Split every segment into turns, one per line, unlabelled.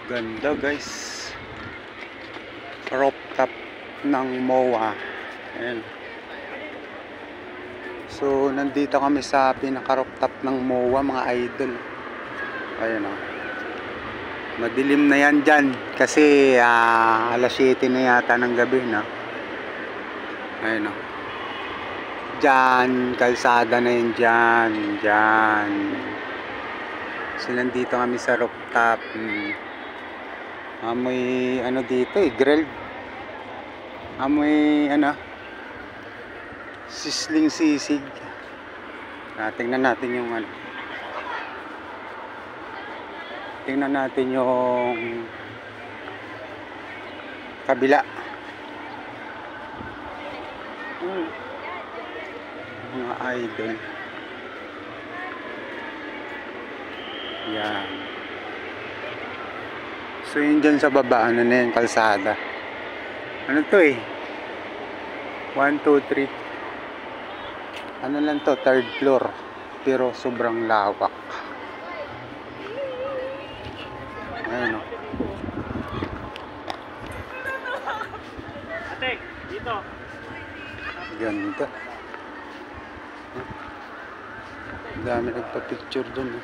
Ganda guys, rooftop ng MOA. Ayan. So nandito kami sa pinaka rooftop ng MOA mga idol. Ayan o, madilim na yan dyan kasi alas 7 na yata ng gabi na. Ayan o, dyan kalsada na yun, dyan. So nandito kami sa rooftop. Amoy ano dito grilled. Amoy sisling sisig. Tingnan natin yung tingnan natin yung kabila. Mga idol. Yan. So yun dyan sa baba, ano na yung kalsada. Ano to 1, 2, 3. Ano lang to, 3rd floor. Pero sobrang lawak. Ayun o.
Ate, dito.
Ganda. Dami nagpa-picture dun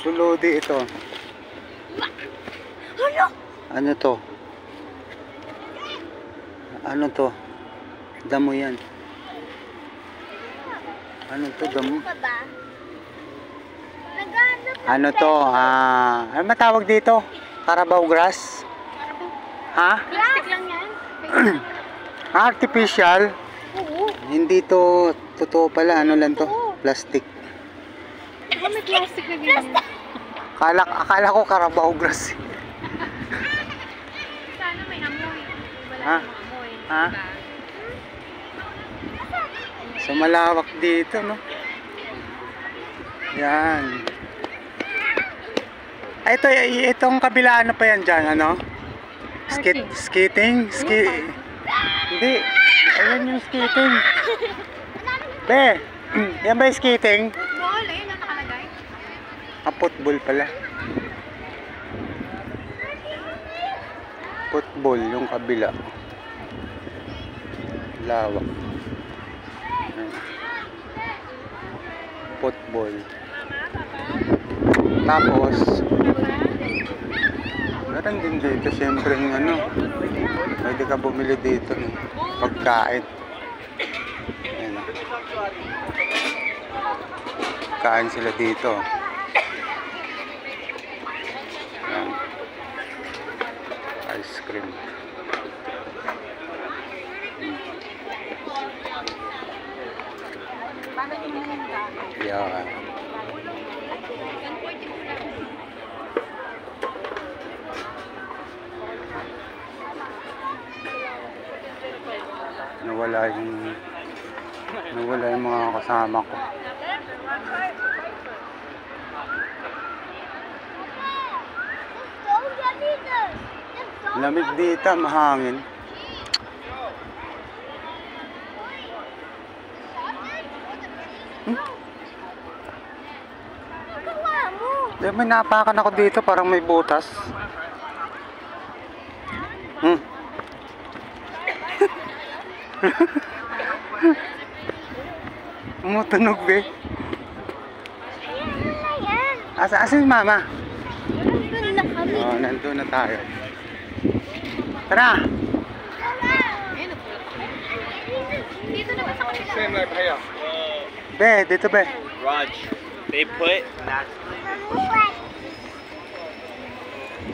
Sulodi ito. Ano to? Ano to? Damo yan. Ano to, damo? Ano to? Ano matawag dito? Carabao grass? Ha?
Plastic lang yan.
Artificial?
Oo.
Hindi to totoo pala. Ano lang to? Plastic.
Diba may plastic na ganyan?
Akala ko Carabao grass.
Sana may amoy. Wala
Ha?
namang amoy.
Ha?
Diba?
So malawak dito, no? Yan. Ay, itong kabila, ano pa yan dyan, ano? Skating? Hindi. Ayan yung skating. Be, yan ba yung skating?
Football, ayun ang nakalagay.
Football pala. Football, yung kabila. Lawak. Football. Tapos, meron din dito siyempre yung pwede ka bumili dito ng pagkain. Ayan o. Kain sila dito. Ayan. Ice cream. Yeah. Nawala yung mga kasama ko. Lamig dito, mahangin. May napakan ako dito, parang may butas. Umutunog, be. Asa si mama? Oh, nandun na tayo. Tara!
Dito naman sa kapila.
Same like here.
Be, dito be.
Raj, they put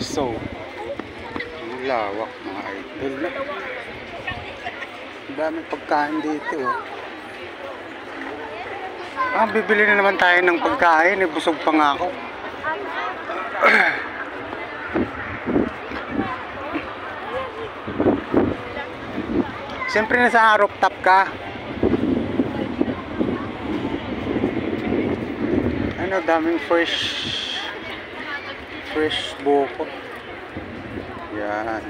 So, ang lawak mga idol. Ang daming pagkain dito. Bibili na naman tayo ng pagkain. Busog pa nga ako. Siyempre nasa rooftop ka. Ano, daming fresh buko. Yan.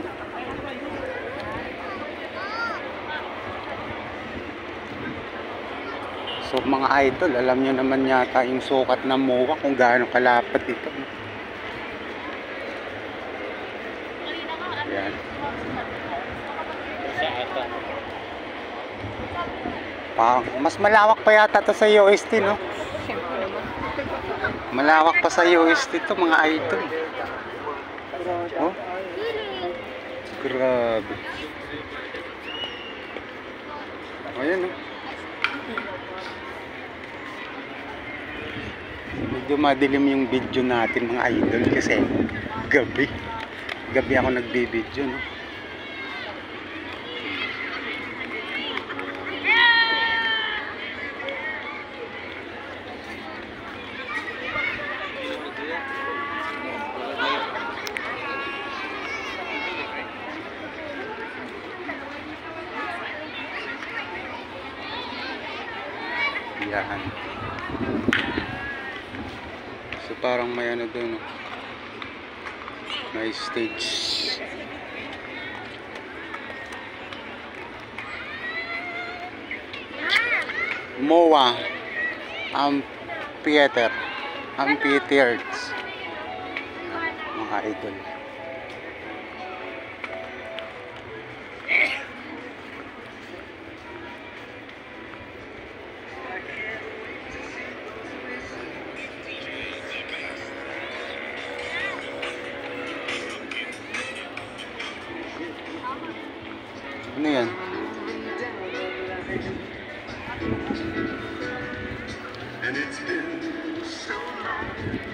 So mga idol, alam nyo naman yata yung sukat ng MOA kung gaano kalapad ito. Yan.
Sa ata.
Mas malawak pa yata to sa UST, no? Malawak pa sa UST to mga idol. Oh, grabe. Ayan, oh. Medyo madilim yung video natin mga idol kasi gabi ako nagbibideo, no? Yan. So parang may ano doon, no? May stage. MOA Amphitheater. Amphitheaters. Mga idol. Ano yan?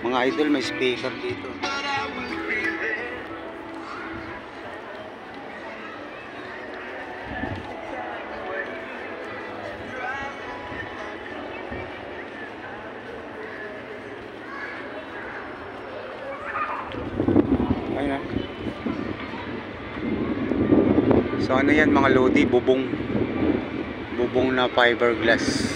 Mga idol, may speaker dito. Ayun. So ano yan mga lodi? Bubong na fiberglass.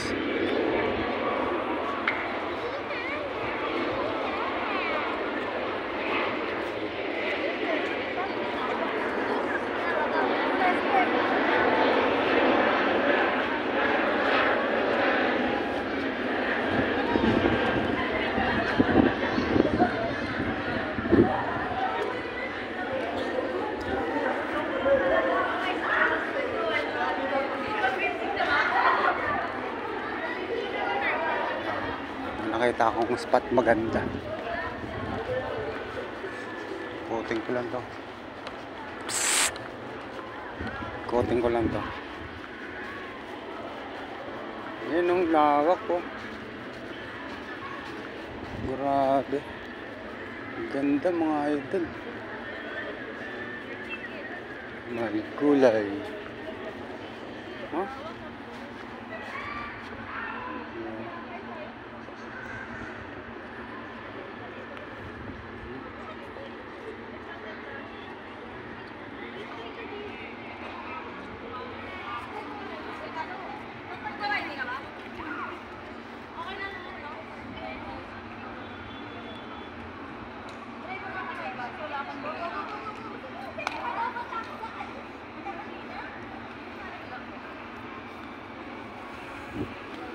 Nakita akong spot maganda. Coating ko lang to. Psst. Coating ko lang to. Yan ang lawak ko. Grabe. Ganda mga idol. May kulay. Huh?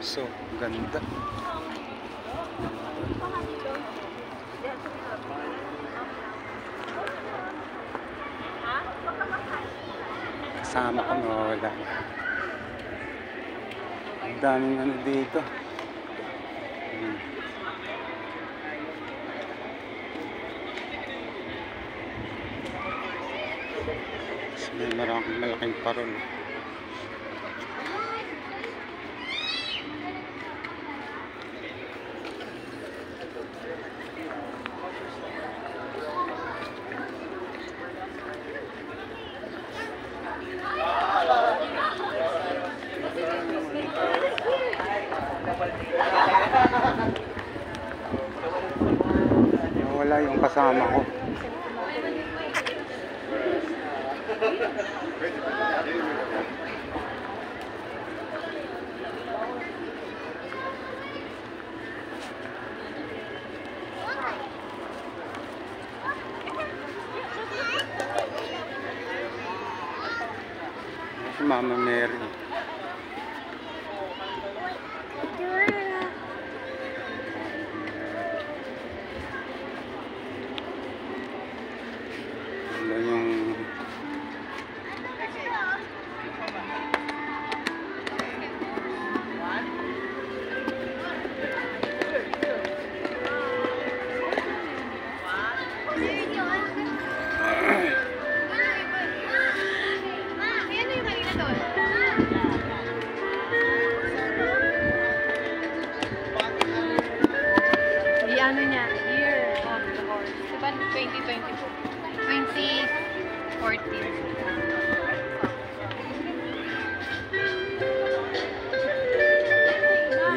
So, ganda. Kasama ko wala. Ang daming ano dito. May maraming malaking parol. Wala yung kasama ko. Si Mama Mary.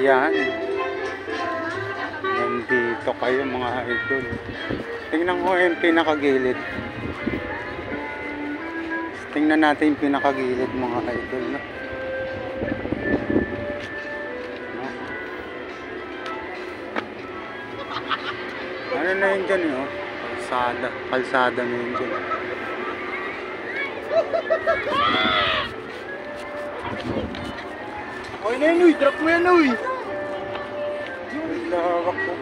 Yan. Nandito kayo mga idol. Tingnan ko yung pinakagilid. Tingnan natin yung pinakagilid mga idol. No? Ano na yun dyan yun? Kalsada. Kalsada na yun dyan.
Okay na yun, uy. Drop mo yan, uy.
Lawak ko.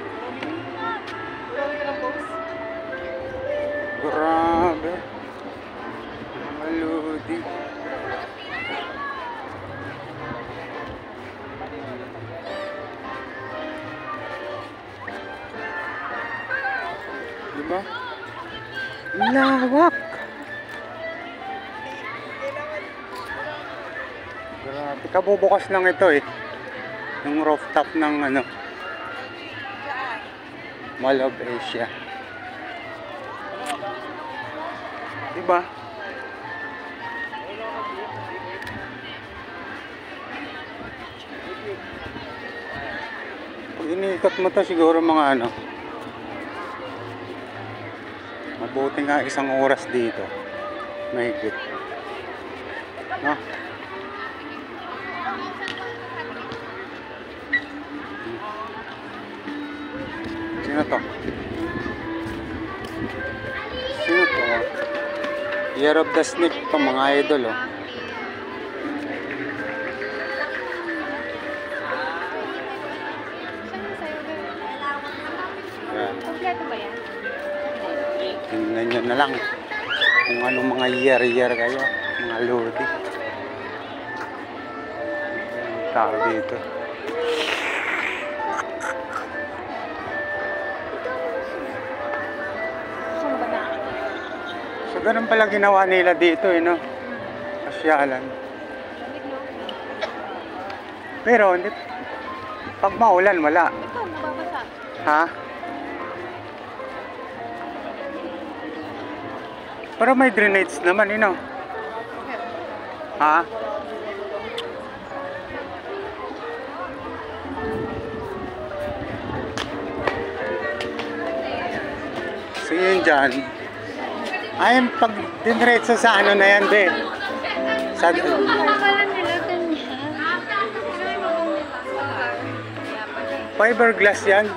Grabe. Maludi. Diba? Lawak. Grabe. Kabubukas lang ito eh. Yung rooftop ng ano. Mall of Asia. Diba? Pag iniikot mo to siguro mga ano. Mabuti nga isang oras dito. Mahigit. No? Sino to? Sino to? Year of the Snake to mga idol oh. Yan.
Kompleto ba yan?
Tingnan nyo na lang kung anong mga year kayo. Mga lodi. Ang tao dito.
Saan ba na?
So ganun pala ginawa nila dito eh no. Pasyalan. Pero hindi, pag maulan wala.
Ito, mababasa.
Ha? Pero may drainage naman, you know. Ha? So yun dyan. Ayun, pag dinretso sa ano na yan, be. Sa,
Pala nila ganyan.
fiberglass yan.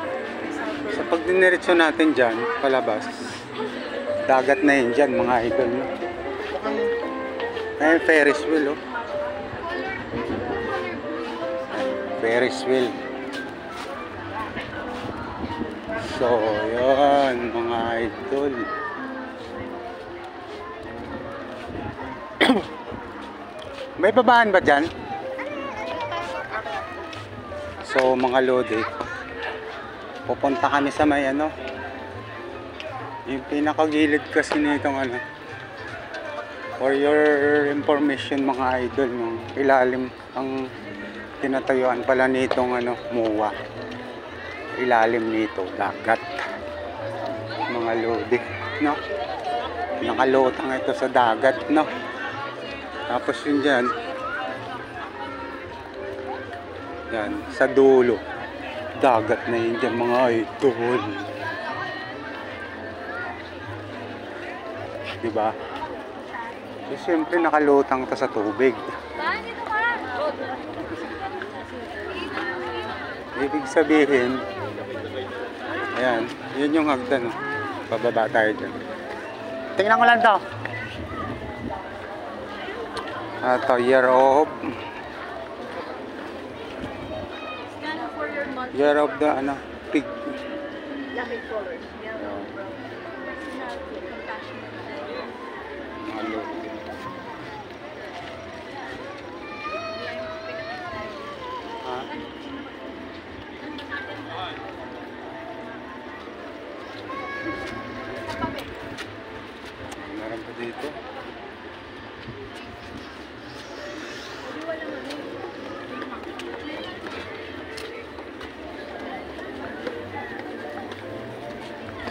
So pag diniretso natin dyan, palabas. Dagat na yun dyan, mga idol. No? Ayun, Ferris wheel, oh. Ferris wheel. So, yun, mga idol. May babaan ba dyan? So, mga lodi. Pupunta kami sa may ano. Yung pinakagilid kasi nitong ano, for your information mga idol, yung ilalim ang tinatayuan pala nitong ano, MOA. Ilalim nito, dagat. Mga lodi, no? Nakalutang ito sa dagat, no? Tapos yun dyan, yan, sa dulo, dagat na yun dyan mga idol. Diba? So, siyempre nakalutang to sa tubig. Ibig sabihin, ayan, yun yung hagdan. Pababa tayo dyan. Tingnan ko lang to. Ito, year of the ano, pig.
Lucky color.
Malo. Ha? Meron pa dito.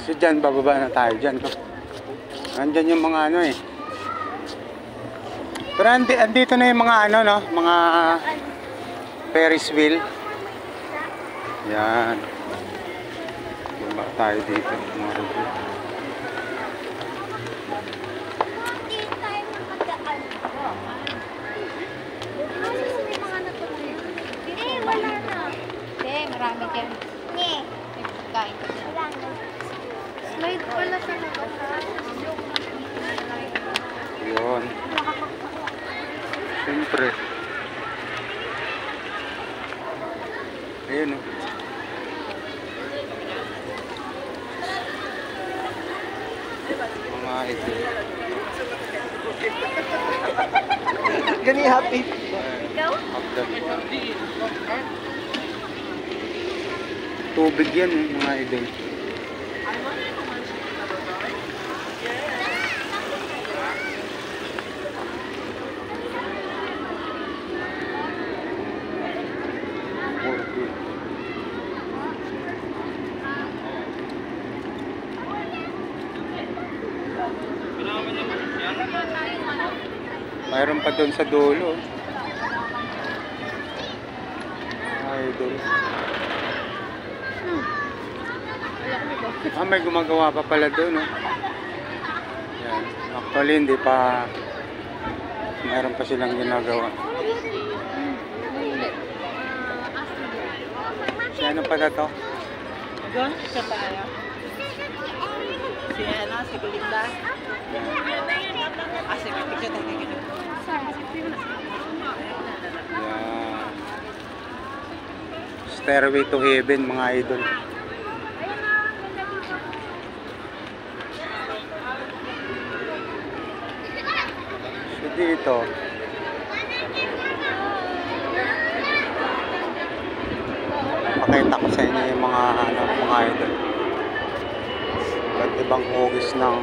So dyan, bababa na tayo dyan. No? Andyan yung mga ano eh. Pero andito na yung mga ano no, mga Ferris wheel. Yan. Baba tayo dito. Mga review.
Wala na. Hindi, marami dyan. May pagkain ka dyan. Wala na. Slide pala sa nakatas.
Yun. Siyempre. Ayun o. Mga ito.
Gani happy.
Ikaw?
Tubig yan mga idol. Mayroon pa doon sa dulo. Idol. May gumagawa pa pala doon. Yan. Actually, hindi pa. Mayroon pa silang ginagawa. Ano pa na to?
Doon, siya tayo. Si Ana, si Belinda. Si picture tayo dito.
Yan. Stairway to Heaven mga idol. So dito pakita ko sa inyo yung mga mga idol. Iba't ibang hugis ng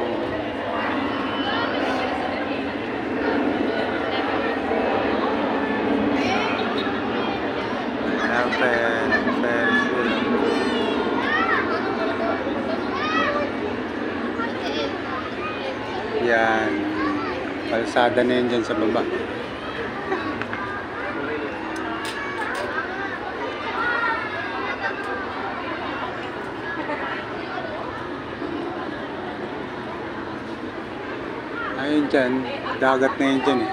Ferris wheel. Yan. Kalsada na yun dyan sa baba. Ayun dyan, dagat na yun dyan eh.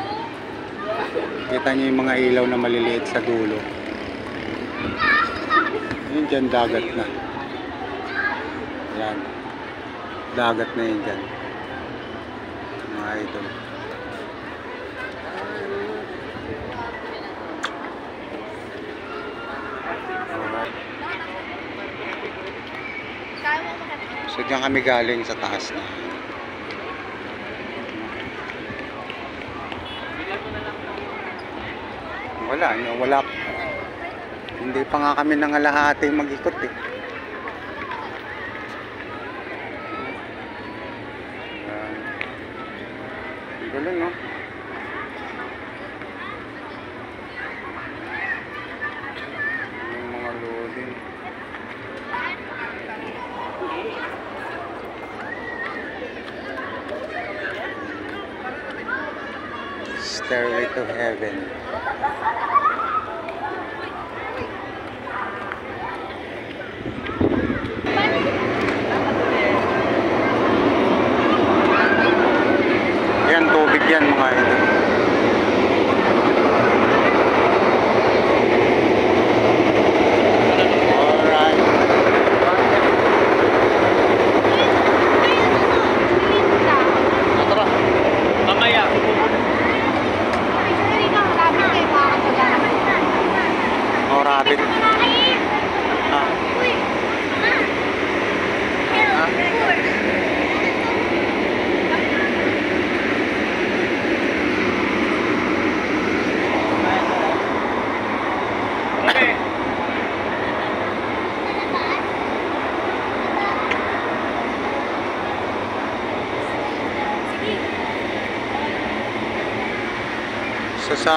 Kita nyo yung mga ilaw na maliliit sa dulo. Ayun dyan, dagat na. Yan. Dagat na yun dyan. Mga idol. Alright. So dyan kami galing sa taas na. Wala. Hindi pa nga kami nangalahati mag-ikot eh. Galing no? Yung mga loading. Stairway to Heaven. Yan, tubig yan mga idol. Alright.
Tara. Mamaya.
Oh, rabbit. So sa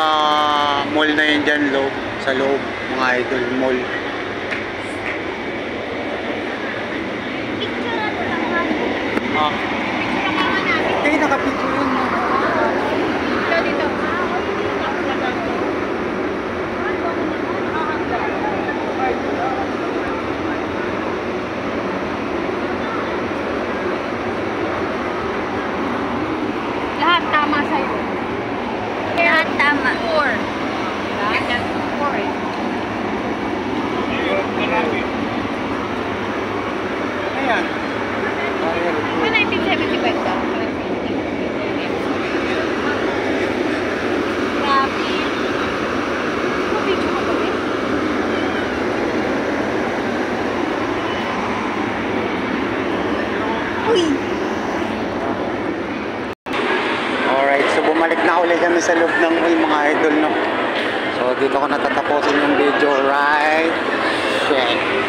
mall na yun dyan, sa loob, mga idol, mall. Okay, nakapicture yun.
Dito.
bumalik na ulit kami sa loob ng mall mga idol, no? So dito ko natatapusin yung video, right? Shit.